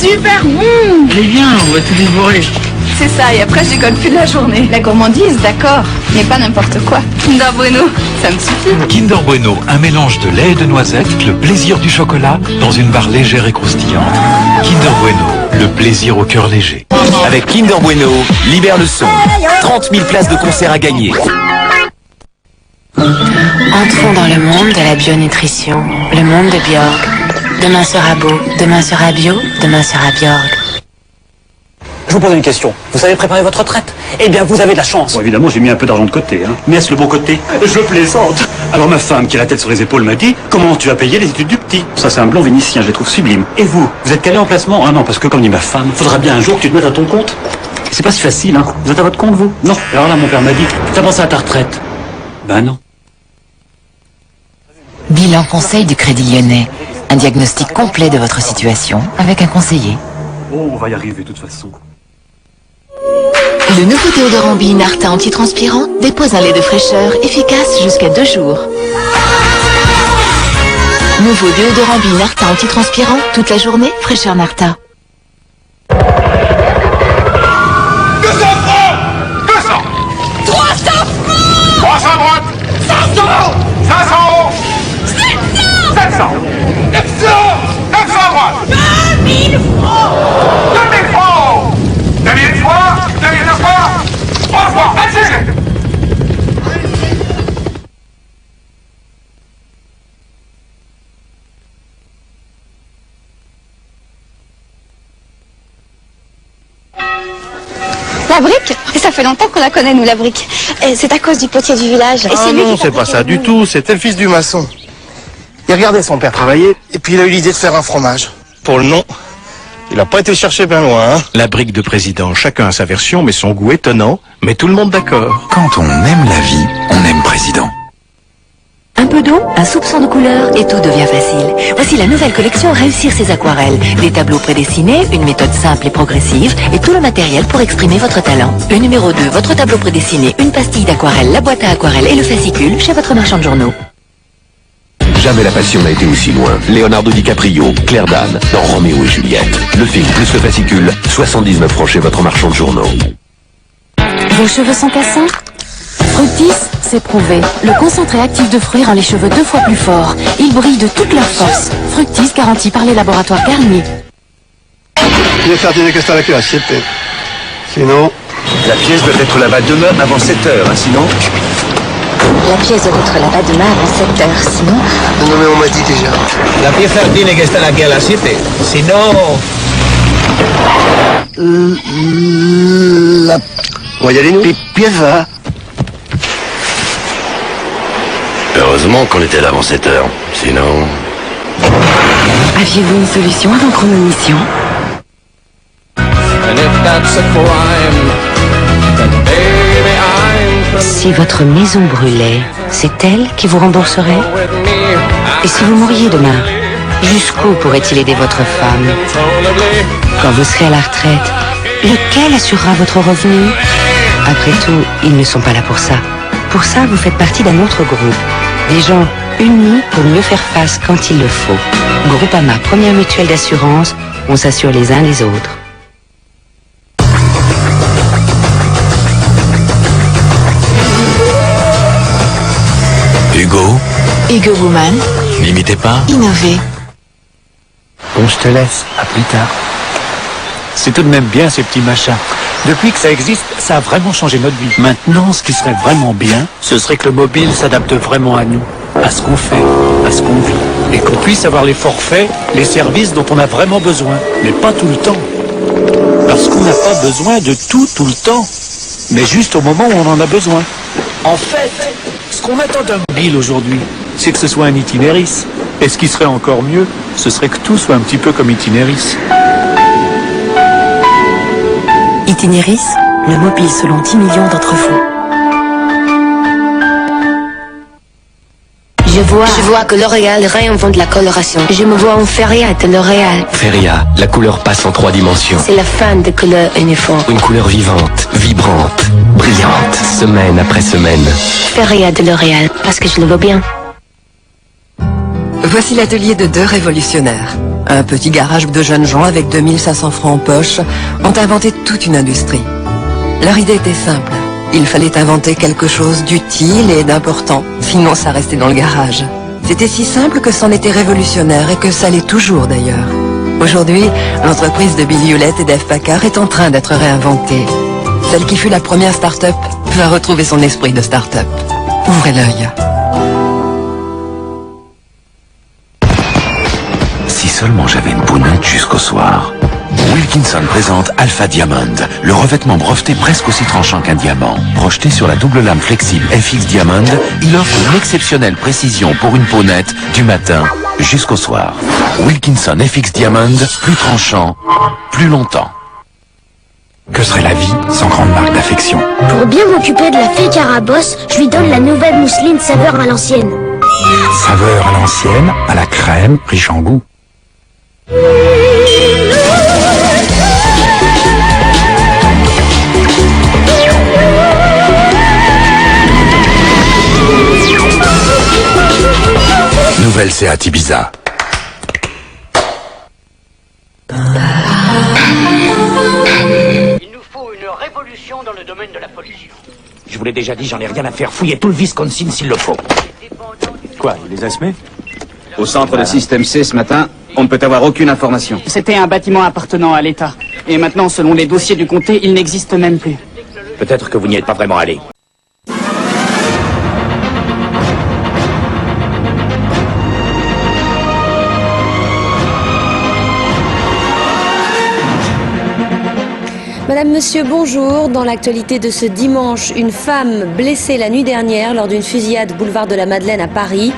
super bon. Allez viens, on va tout dévorer. C'est ça, et après je déconne plus de la journée. La gourmandise, d'accord, mais pas n'importe quoi. Kinder Bueno, ça me suffit. Kinder Bueno, un mélange de lait et de noisettes, le plaisir du chocolat dans une barre légère et croustillante. Kinder Bueno, le plaisir au cœur léger. Avec Kinder Bueno, libère le son. 30 000 places de concert à gagner. Entrons dans le monde de la bionutrition, le monde de Björg. Demain sera beau, demain sera bio, demain sera Björg. Je vous pose une question. Vous savez préparer votre retraite? Eh bien, vous avez de la chance. Bon, évidemment, j'ai mis un peu d'argent de côté. Hein. Mais est-ce le bon côté? Je plaisante. Alors ma femme, qui a la tête sur les épaules, m'a dit « Comment tu vas payer les études du petit ?» Ça, c'est un blond vénitien, je les trouve sublimes. Et vous êtes calé en placement? Ah non, parce que comme dit ma femme, faudra bien un jour que tu te mettes à ton compte. C'est pas si facile, hein. Vous êtes à votre compte, vous? Non. Alors là, mon père m'a dit « T'as pensé à ta retraite ?» Ben non. Bilan conseil du Crédit Lyonnais. Un diagnostic complet de votre situation avec un conseiller. Bon, on va y arriver, de toute façon. Le nouveau déodorant Be Narta antitranspirant dépose un lait de fraîcheur efficace jusqu'à 2 jours. Nouveau déodorant Be Narta antitranspirant, toute la journée, fraîcheur Narta. 200 francs 200 300 francs 300 droite 500 500 euros 700 900 900 droite 2000 francs 2000 francs 2000 fois 2000 fois 3 fois 26 La brique? Ça fait longtemps qu'on la connaît, nous, la brique. Et c'est à cause du potier du village. Et Ah non, c'est pas ça du tout, c'était le fils du maçon. Il regardait son père travailler, et puis il a eu l'idée de faire un fromage. Pour le nom, il a pas été chercher bien loin, hein. La brique de président, chacun a sa version, mais son goût étonnant, mais tout le monde d'accord. Quand on aime la vie, on aime président. Un peu d'eau, un soupçon de couleur et tout devient facile. Voici la nouvelle collection Réussir ses aquarelles. Des tableaux prédessinés, une méthode simple et progressive et tout le matériel pour exprimer votre talent. Le numéro 2, votre tableau prédessiné, une pastille d'aquarelle, la boîte à aquarelle et le fascicule chez votre marchand de journaux. Jamais la passion n'a été aussi loin. Leonardo DiCaprio, Claire Danes, dans Roméo et Juliette. Le film plus le fascicule, 79 francs chez votre marchand de journaux. Vos cheveux sont cassants? Fructis, c'est prouvé. Le concentré actif de fruits rend les cheveux 2 fois plus forts. Ils brillent de toute leur force. Fructis garanti par les laboratoires Garnier. Il est fertile que la classe, sinon... La pièce doit être là-bas demain avant 7 heures, hein, sinon... La pièce doit être là-bas demain avant 7 heures, sinon... Non mais on m'a dit déjà. La pieza tiene que estar aquí a las 7, si no... On va y aller, nous? Pieza. Heureusement qu'on était là avant 7 heures, sinon... Aviez-vous une solution avant chronomission? Si votre maison brûlait, c'est elle qui vous rembourserait? Et si vous mouriez demain, jusqu'où pourrait-il aider votre femme? Quand vous serez à la retraite, lequel assurera votre revenu? Après tout, ils ne sont pas là pour ça. Pour ça, vous faites partie d'un autre groupe. Des gens unis pour mieux faire face quand il le faut. Groupama, première mutuelle d'assurance, on s'assure les uns les autres. Hugo, Hugo Woman, n'imitez pas. innover. Bon, je te laisse. À plus tard. C'est tout de même bien, ces petits machins. Depuis que ça existe, ça a vraiment changé notre vie. Maintenant, ce qui serait vraiment bien, ce serait que le mobile s'adapte vraiment à nous, à ce qu'on fait, à ce qu'on vit. Et qu'on puisse avoir les forfaits, les services dont on a vraiment besoin, mais pas tout le temps. Parce qu'on n'a pas besoin de tout le temps, mais juste au moment où on en a besoin. En fait, ce qu'on attend d'un mobile aujourd'hui, c'est que ce soit un itinéris. Et ce qui serait encore mieux, ce serait que tout soit un petit peu comme itinéris. Itinéris, le mobile selon 10 millions d'entre vous. Je vois que L'Oréal réinvente la coloration. Je me vois en Feria de L'Oréal. Feria, la couleur passe en 3 dimensions. C'est la fin des couleurs uniformes. Une couleur vivante, vibrante, brillante, semaine après semaine. Feria de L'Oréal, parce que je le vois bien. Voici l'atelier de 2 révolutionnaires. Un petit garage de jeunes gens avec 2500 francs en poche ont inventé toute une industrie. Leur idée était simple. Il fallait inventer quelque chose d'utile et d'important, sinon ça restait dans le garage. C'était si simple que c'en était révolutionnaire et que ça l'est toujours d'ailleurs. Aujourd'hui, l'entreprise de Billy Hewlett et Dave Packard est en train d'être réinventée. Celle qui fut la première start-up va retrouver son esprit de start-up. Ouvrez l'œil. Si seulement j'avais une pounette jusqu'au soir. Wilkinson présente Alpha Diamond, le revêtement breveté presque aussi tranchant qu'un diamant. Projeté sur la double lame flexible FX Diamond, il offre une exceptionnelle précision pour une peau nette du matin jusqu'au soir. Wilkinson FX Diamond, plus tranchant, plus longtemps. Que serait la vie sans grande marque d'affection? Pour bien m'occuper de la fée Carabosse, je lui donne la nouvelle mousseline saveur à l'ancienne. Saveur à l'ancienne, à la crème, riche en goût. Nouvelle Seat Ibiza. Il nous faut une révolution dans le domaine de la pollution. Je vous l'ai déjà dit, j'en ai rien à faire. Fouiller tout le Wisconsin s'il le faut. Quoi, il les a semés? Au centre de système C ce matin, on ne peut avoir aucune information. C'était un bâtiment appartenant à l'État. Et maintenant, selon les dossiers du comté, il n'existe même plus. Peut-être que vous n'y êtes pas vraiment allé. Madame, Monsieur, bonjour. Dans l'actualité de ce dimanche, une femme blessée la nuit dernière lors d'une fusillade boulevard de la Madeleine à Paris.